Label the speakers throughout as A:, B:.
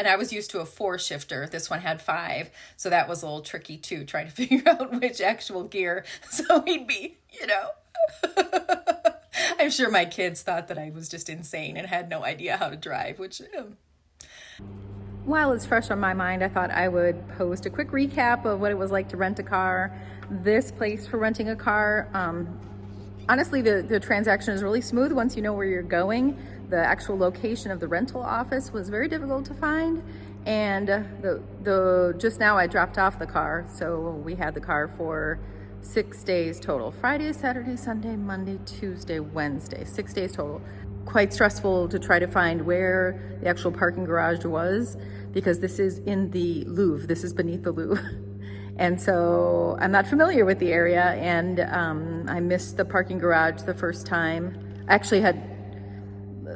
A: and I was used to a 4-shifter. This one had 5. So that was a little tricky too, trying to figure out which actual gear. So we'd be, I'm sure my kids thought that I was just insane and had no idea how to drive, which while it's fresh on my mind, I thought I would post a quick recap of what it was like to rent a car. This place for renting a car, honestly, the transaction is really smooth once you know where you're going. The actual location of the rental office was very difficult to find. And just now I dropped off the car. So we had the car for 6 days total. Friday, Saturday, Sunday, Monday, Tuesday, Wednesday. 6 days total. Quite stressful to try to find where the actual parking garage was, because this is in the Louvre. This is beneath the Louvre. And so I'm not familiar with the area, and I missed the parking garage the first time. I actually had,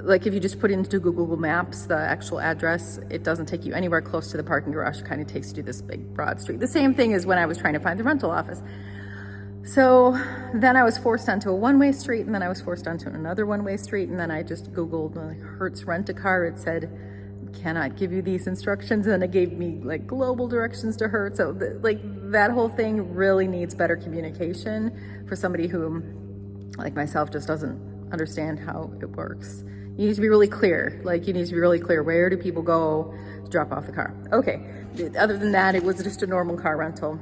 A: like, if you just put into Google Maps the actual address, it doesn't take you anywhere close to the parking garage. It kind of takes you to this big broad street. The same thing as when I was trying to find the rental office. So then I was forced onto a one-way street, and then I was forced onto another one-way street, and then I just Googled Hertz Rent-A-Car. It said, cannot give you these instructions, and then it gave me like global directions to Hertz. So that whole thing really needs better communication for somebody who, like myself, just doesn't understand how it works. You need to be really clear. You need to be really clear. Where do people go to drop off the car? Okay. Other than that, it was just a normal car rental.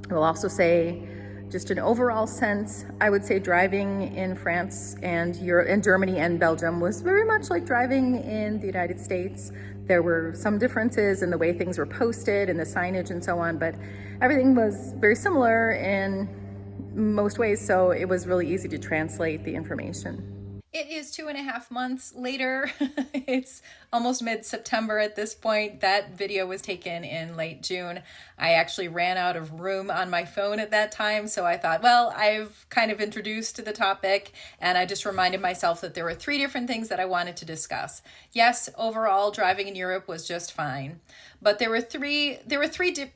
A: I will also say, just an overall sense, I would say driving in France and Europe and Germany and Belgium was very much like driving in the United States. There were some differences in the way things were posted and the signage and so on, but everything was very similar in most ways, so it was really easy to translate the information. It is 2.5 months later. It's almost mid-September at this point. That video was taken in late June. I actually ran out of room on my phone at that time, so I thought, well, I've kind of introduced the topic, and I just reminded myself that there were 3 different things that I wanted to discuss. Yes, overall, driving in Europe was just fine, but there were three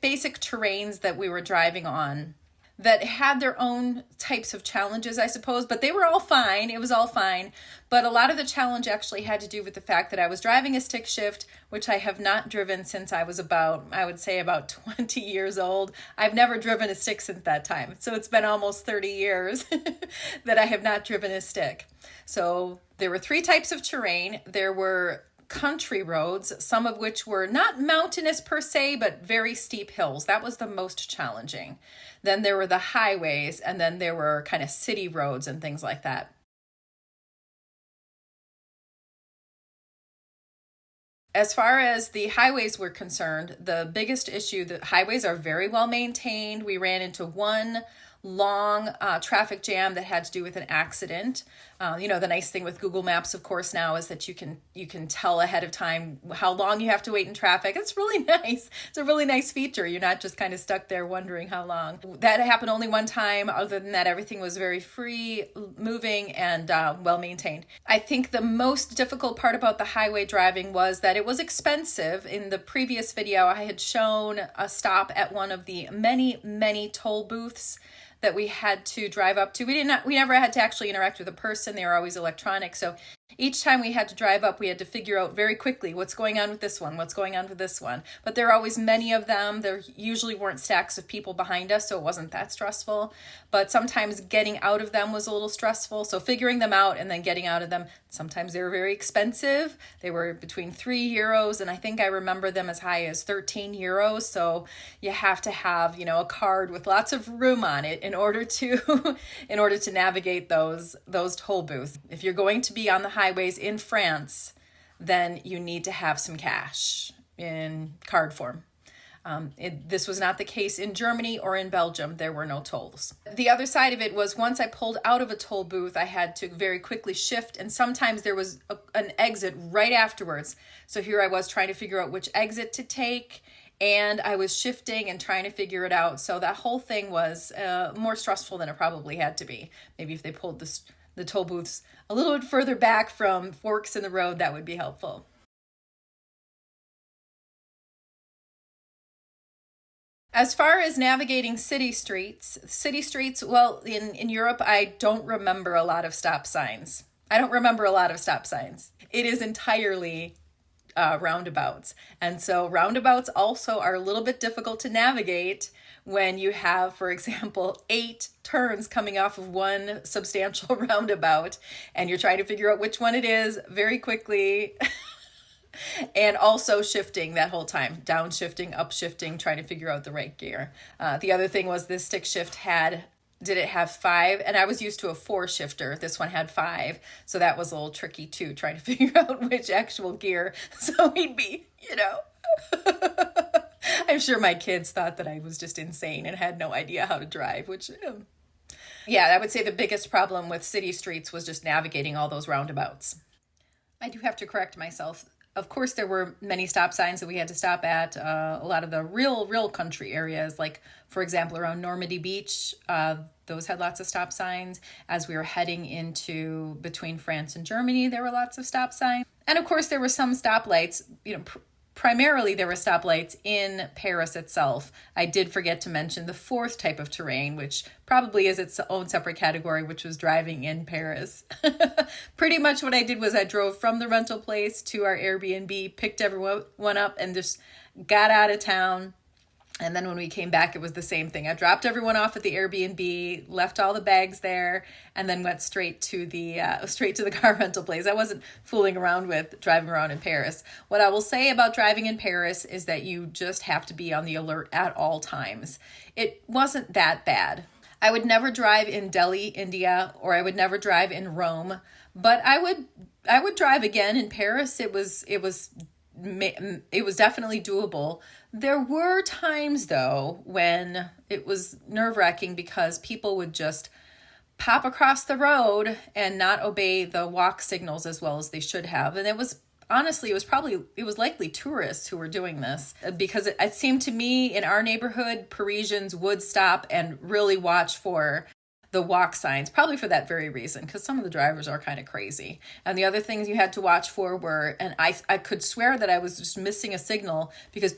A: basic terrains that we were driving on that had their own types of challenges, I suppose, but they were all fine. It was all fine. But a lot of the challenge actually had to do with the fact that I was driving a stick shift, which I have not driven since I was about 20 years old. I've never driven a stick since that time. So it's been almost 30 years that I have not driven a stick. So there were 3 types of terrain. There were country roads, some of which were not mountainous per se, but very steep hills. That was the most challenging. Then there were the highways, and then there were kind of city roads and things like that. As far as the highways were concerned, the biggest issue, the highways are very well maintained. We ran into one long traffic jam that had to do with an accident. The nice thing with Google Maps, of course, now is that you can tell ahead of time how long you have to wait in traffic. It's really nice. It's a really nice feature. You're not just kind of stuck there wondering how long. That happened only one time. Other than that, everything was very free moving and well maintained. I think the most difficult part about the highway driving was that it was expensive. In the previous video, I had shown a stop at one of the many, many toll booths that we had to drive up to. We never had to actually interact with a person. They were always electronic. So each time we had to drive up, we had to figure out very quickly what's going on with this one, what's going on with this one. But there are always many of them. There usually weren't stacks of people behind us, so it wasn't that stressful. But sometimes getting out of them was a little stressful. So figuring them out and then getting out of them, sometimes they were very expensive. They were between €3, and I think I remember them as high as €13. So you have to have, a card with lots of room on it in order to navigate those toll booths. If you're going to be on the highways in France, then you need to have some cash in card form. This was not the case in Germany or in Belgium. There were no tolls. The other side of it was once I pulled out of a toll booth, I had to very quickly shift, and sometimes there was an exit right afterwards. So here I was trying to figure out which exit to take, and I was shifting and trying to figure it out. So that whole thing was more stressful than it probably had to be. Maybe if they pulled the toll booths a little bit further back from forks in the road, that would be helpful. As far as navigating city streets, well, in Europe, I don't remember a lot of stop signs. It is entirely roundabouts. And so roundabouts also are a little bit difficult to navigate when you have, for example, 8 turns coming off of one substantial roundabout, and you're trying to figure out which one it is very quickly. And also shifting that whole time, downshifting, upshifting, trying to figure out the right gear. The other thing was this stick shift did it have 5? And I was used to a 4 shifter. This one had 5. So that was a little tricky too, trying to figure out which actual gear. So we'd be, I'm sure my kids thought that I was just insane and had no idea how to drive, which, yeah, I would say the biggest problem with city streets was just navigating all those roundabouts. I do have to correct myself. Of course, there were many stop signs that we had to stop at. A lot of the real country areas, like, for example, around Normandy Beach, those had lots of stop signs. As we were heading into between France and Germany, there were lots of stop signs. And of course, there were some stoplights, primarily there were stoplights in Paris itself. I did forget to mention the 4th type of terrain, which probably is its own separate category, which was driving in Paris. Pretty much what I did was I drove from the rental place to our Airbnb, picked everyone up, and just got out of town. And then when we came back, it was the same thing. I dropped everyone off at the Airbnb, left all the bags there, and then went straight to the car rental place. I wasn't fooling around with driving around in Paris. What I will say about driving in Paris is that you just have to be on the alert at all times. It wasn't that bad. I would never drive in Delhi, India, or I would never drive in Rome, but I would drive again in Paris. It was definitely doable. There were times, though, when it was nerve-wracking because people would just pop across the road and not obey the walk signals as well as they should have. And it was likely tourists who were doing this, because it seemed to me in our neighborhood, Parisians would stop and really watch for the walk signs, probably for that very reason, because some of the drivers are kind of crazy. And the other things you had to watch for were, and I could swear that I was just missing a signal, because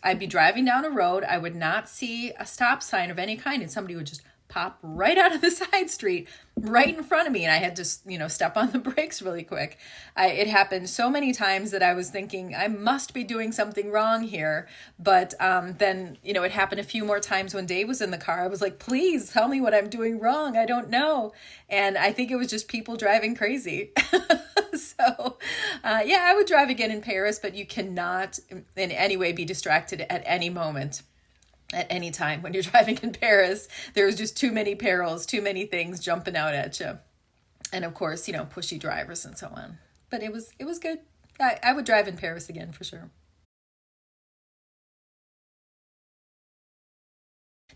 A: I'd be driving down a road, I would not see a stop sign of any kind, and somebody would just pop right out of the side street right in front of me, and I had to step on the brakes really quick. It happened so many times that I was thinking I must be doing something wrong here, but then it happened a few more times when Dave was in the car. I was like, please tell me what I'm doing wrong, I don't know. And I think it was just people driving crazy. So I would drive again in Paris, but you cannot in any way be distracted at any moment. At any time when you're driving in Paris. There's just too many perils, too many things jumping out at you. And of course, pushy drivers and so on. But it was good. I would drive in Paris again for sure.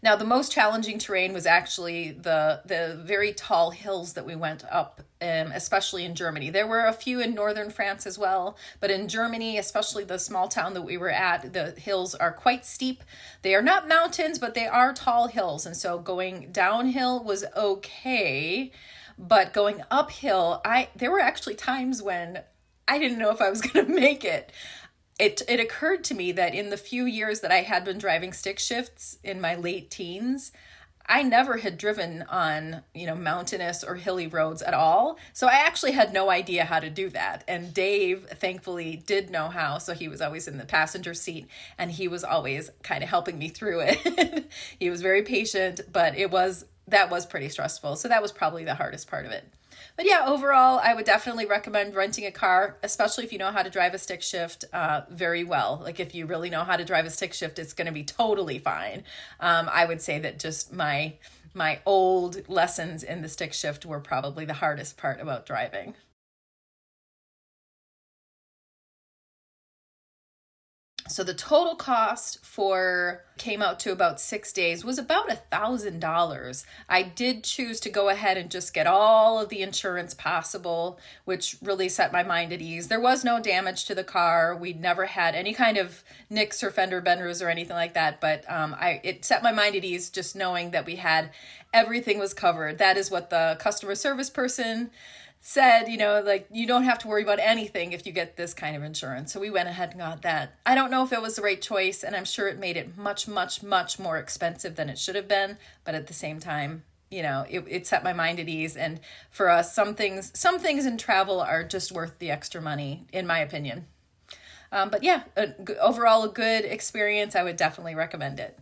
A: Now, the most challenging terrain was actually the very tall hills that we went up, especially in Germany. There were a few in northern France as well, but in Germany, especially the small town that we were at, the hills are quite steep. They are not mountains, but they are tall hills, and so going downhill was okay, but going uphill, there were actually times when I didn't know if I was going to make it. It occurred to me that in the few years that I had been driving stick shifts in my late teens, I never had driven on, mountainous or hilly roads at all. So I actually had no idea how to do that. And Dave, thankfully, did know how. So he was always in the passenger seat and he was always kind of helping me through it. He was very patient, but that was pretty stressful. So that was probably the hardest part of it. But yeah, overall, I would definitely recommend renting a car, especially if you know how to drive a stick shift very well. Like if you really know how to drive a stick shift, it's going to be totally fine. I would say that just my old lessons in the stick shift were probably the hardest part about driving. So the total cost came out to about 6 days was about $1,000. I did choose to go ahead and just get all of the insurance possible, which really set my mind at ease. There was no damage to the car. We'd never had any kind of nicks or fender benders or anything like that, but it set my mind at ease just knowing that everything was covered. That is what the customer service person said, you don't have to worry about anything if you get this kind of insurance. So we went ahead and got that. I don't know if it was the right choice, and I'm sure it made it much, much, much more expensive than it should have been. But at the same time, it set my mind at ease. And for us, some things in travel are just worth the extra money, in my opinion. But yeah, overall a good experience. I would definitely recommend it.